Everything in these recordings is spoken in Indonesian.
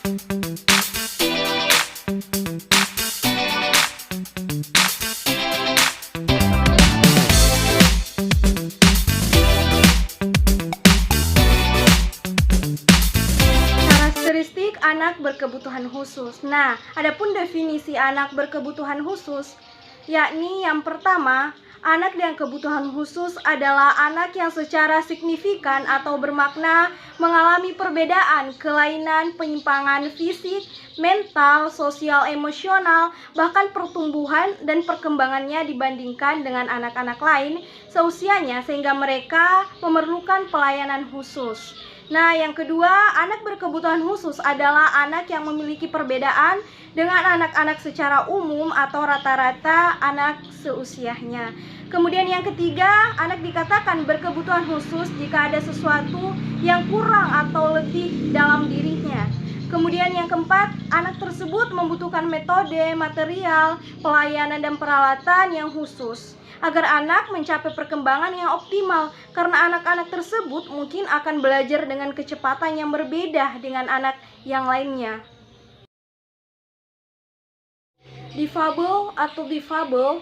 Karakteristik anak berkebutuhan khusus. Nah, adapun definisi anak berkebutuhan khusus, yakni yang pertama, anak dengan kebutuhan khusus adalah anak yang secara signifikan atau bermakna mengalami perbedaan, kelainan, penyimpangan fisik, mental, sosial, emosional, bahkan pertumbuhan dan perkembangannya dibandingkan dengan anak-anak lain seusianya sehingga mereka memerlukan pelayanan khusus. Nah, yang kedua, anak berkebutuhan khusus adalah anak yang memiliki perbedaan dengan anak-anak secara umum atau rata-rata anak seusianya. Kemudian yang ketiga, anak dikatakan berkebutuhan khusus jika ada sesuatu yang kurang atau lebih dalam dirinya. Kemudian yang keempat, anak tersebut membutuhkan metode, material, pelayanan, dan peralatan yang khusus agar anak mencapai perkembangan yang optimal, karena anak-anak tersebut mungkin akan belajar dengan kecepatan yang berbeda dengan anak yang lainnya. Difabel atau difabel.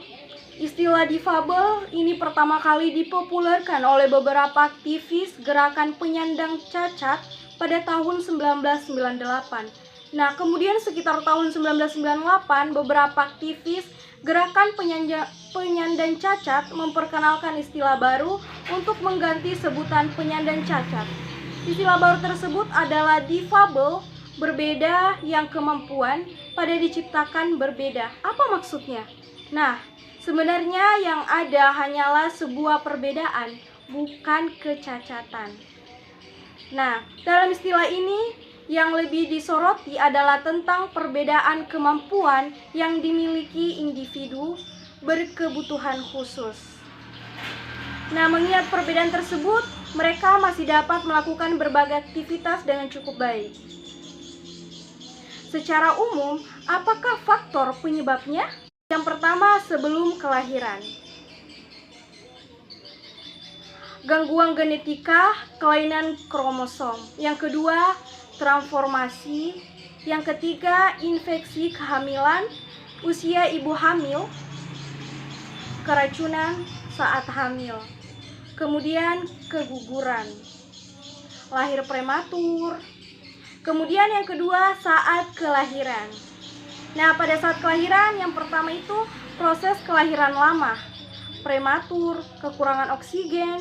Istilah difabel ini pertama kali dipopulerkan oleh beberapa aktivis gerakan penyandang cacat pada tahun 1998. Nah, kemudian sekitar tahun 1998, beberapa aktivis gerakan penyandang cacat memperkenalkan istilah baru untuk mengganti sebutan penyandang cacat. Istilah baru tersebut adalah difabel, berbeda yang kemampuan pada diciptakan berbeda. Apa maksudnya? Nah, sebenarnya yang ada hanyalah sebuah perbedaan, bukan kecacatan. Nah, dalam istilah ini yang lebih disoroti adalah tentang perbedaan kemampuan yang dimiliki individu berkebutuhan khusus. Nah, mengingat perbedaan tersebut, mereka masih dapat melakukan berbagai aktivitas dengan cukup baik. Secara umum, apakah faktor penyebabnya? Yang pertama, sebelum kelahiran. Gangguan genetika, kelainan kromosom. Yang kedua, transformasi. Yang ketiga, infeksi kehamilan, usia ibu hamil, keracunan saat hamil. Kemudian keguguran, lahir prematur. Kemudian yang kedua, saat kelahiran. Nah, pada saat kelahiran yang pertama itu proses kelahiran lama, prematur, kekurangan oksigen.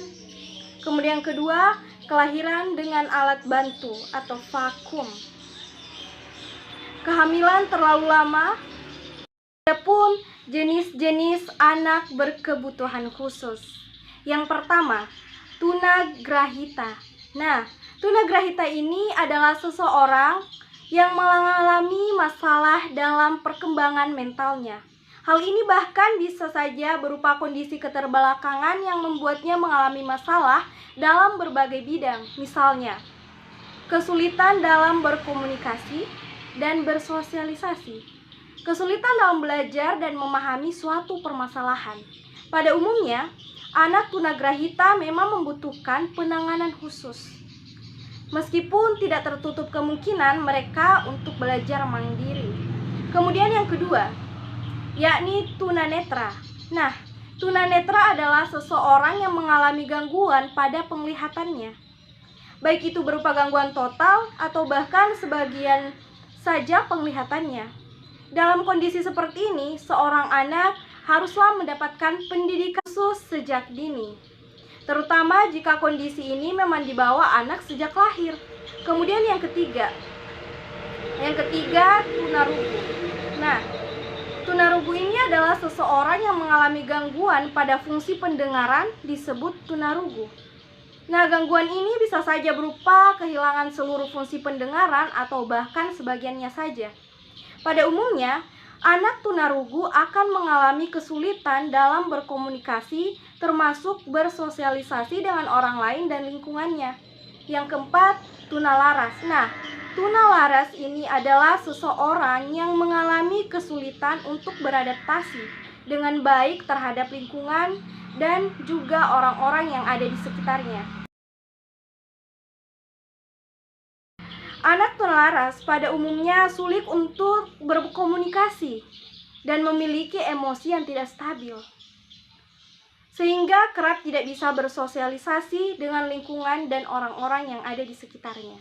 Kemudian kedua, kelahiran dengan alat bantu atau vakum. Kehamilan terlalu lama. Adapun jenis-jenis anak berkebutuhan khusus. Yang pertama, tunagrahita. Nah, tunagrahita ini adalah seseorang yang mengalami masalah dalam perkembangan mentalnya. Hal ini bahkan bisa saja berupa kondisi keterbelakangan yang membuatnya mengalami masalah dalam berbagai bidang. Misalnya, kesulitan dalam berkomunikasi dan bersosialisasi, kesulitan dalam belajar dan memahami suatu permasalahan. Pada umumnya, anak tunagrahita memang membutuhkan penanganan khusus. Meskipun tidak tertutup kemungkinan mereka untuk belajar mandiri. Kemudian yang kedua, yakni tunanetra. Nah, tunanetra adalah seseorang yang mengalami gangguan pada penglihatannya. Baik itu berupa gangguan total atau bahkan sebagian saja penglihatannya. Dalam kondisi seperti ini, seorang anak haruslah mendapatkan pendidikan khusus sejak dini, terutama jika kondisi ini memang dibawa anak sejak lahir. Kemudian yang ketiga, tunarugu. Nah, tunarugu ini adalah seseorang yang mengalami gangguan pada fungsi pendengaran disebut tunarugu. Nah, gangguan ini bisa saja berupa kehilangan seluruh fungsi pendengaran atau bahkan sebagiannya saja. Pada umumnya, anak tunarugu akan mengalami kesulitan dalam berkomunikasi, termasuk bersosialisasi dengan orang lain dan lingkungannya. Yang keempat, tunalaras. Nah, tunalaras ini adalah seseorang yang mengalami kesulitan untuk beradaptasi dengan baik terhadap lingkungan dan juga orang-orang yang ada di sekitarnya. Anak tunalaras pada umumnya sulit untuk berkomunikasi dan memiliki emosi yang tidak stabil, sehingga kerap tidak bisa bersosialisasi dengan lingkungan dan orang-orang yang ada di sekitarnya.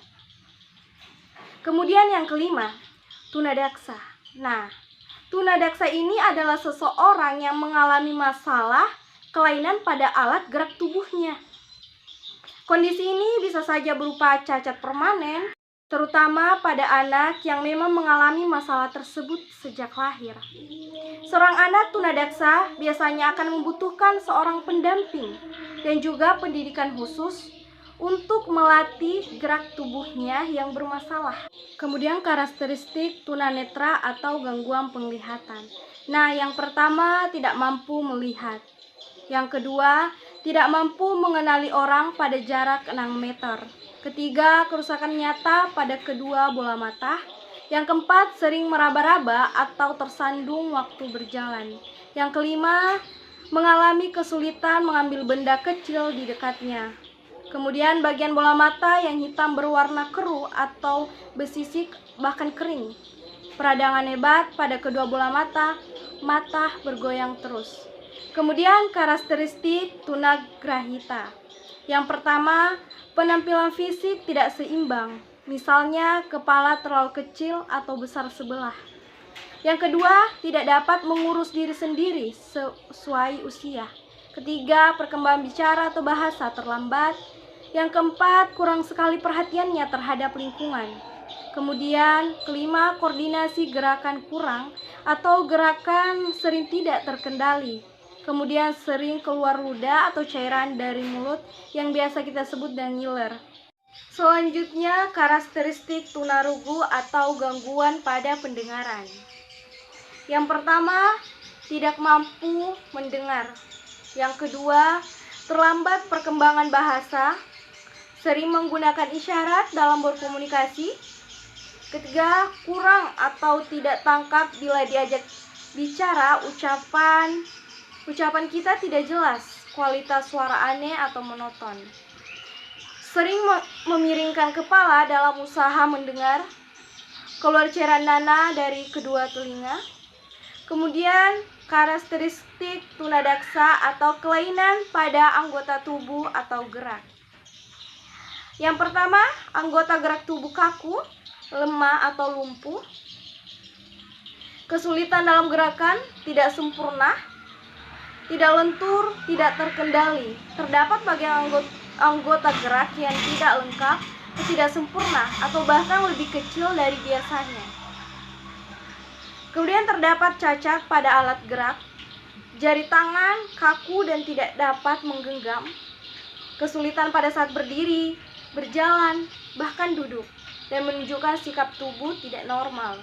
Kemudian yang kelima, tunadaksa. Nah, tunadaksa ini adalah seseorang yang mengalami masalah kelainan pada alat gerak tubuhnya. Kondisi ini bisa saja berupa cacat permanen, terutama pada anak yang memang mengalami masalah tersebut sejak lahir. Seorang anak tunadaksa biasanya akan membutuhkan seorang pendamping dan juga pendidikan khusus untuk melatih gerak tubuhnya yang bermasalah. Kemudian karakteristik tunanetra atau gangguan penglihatan. Nah, yang pertama tidak mampu melihat. Yang kedua, tidak mampu mengenali orang pada jarak 6 meter. Ketiga, kerusakan nyata pada kedua bola mata. Yang keempat, sering meraba-raba atau tersandung waktu berjalan. Yang kelima, mengalami kesulitan mengambil benda kecil di dekatnya. Kemudian bagian bola mata yang hitam berwarna keruh atau besisik bahkan kering. Peradangan hebat pada kedua bola mata, mata bergoyang terus. Kemudian karakteristik tunagrahita. Yang pertama, penampilan fisik tidak seimbang, misalnya kepala terlalu kecil atau besar sebelah. Yang kedua, tidak dapat mengurus diri sendiri sesuai usia. Ketiga, perkembangan bicara atau bahasa terlambat. Yang keempat, kurang sekali perhatiannya terhadap lingkungan. Kemudian, kelima, koordinasi gerakan kurang atau gerakan sering tidak terkendali. Kemudian sering keluar ludah atau cairan dari mulut yang biasa kita sebut dengan ngiler. Selanjutnya, karakteristik tunarungu atau gangguan pada pendengaran. Yang pertama, tidak mampu mendengar. Yang kedua, terlambat perkembangan bahasa, sering menggunakan isyarat dalam berkomunikasi. Ketiga, kurang atau tidak tangkap bila diajak bicara, ucapan kita tidak jelas, kualitas suara aneh atau monoton. Sering memiringkan kepala dalam usaha mendengar, keluar cairan nanah dari kedua telinga. Kemudian karakteristik tunadaksa atau kelainan pada anggota tubuh atau gerak. Yang pertama, anggota gerak tubuh kaku, lemah atau lumpuh. Kesulitan dalam gerakan, tidak sempurna, tidak lentur, tidak terkendali. Terdapat bagian anggota gerak yang tidak lengkap, tidak sempurna, atau bahkan lebih kecil dari biasanya. Kemudian terdapat cacat pada alat gerak, jari tangan kaku dan tidak dapat menggenggam, kesulitan pada saat berdiri, berjalan, bahkan duduk, dan menunjukkan sikap tubuh tidak normal.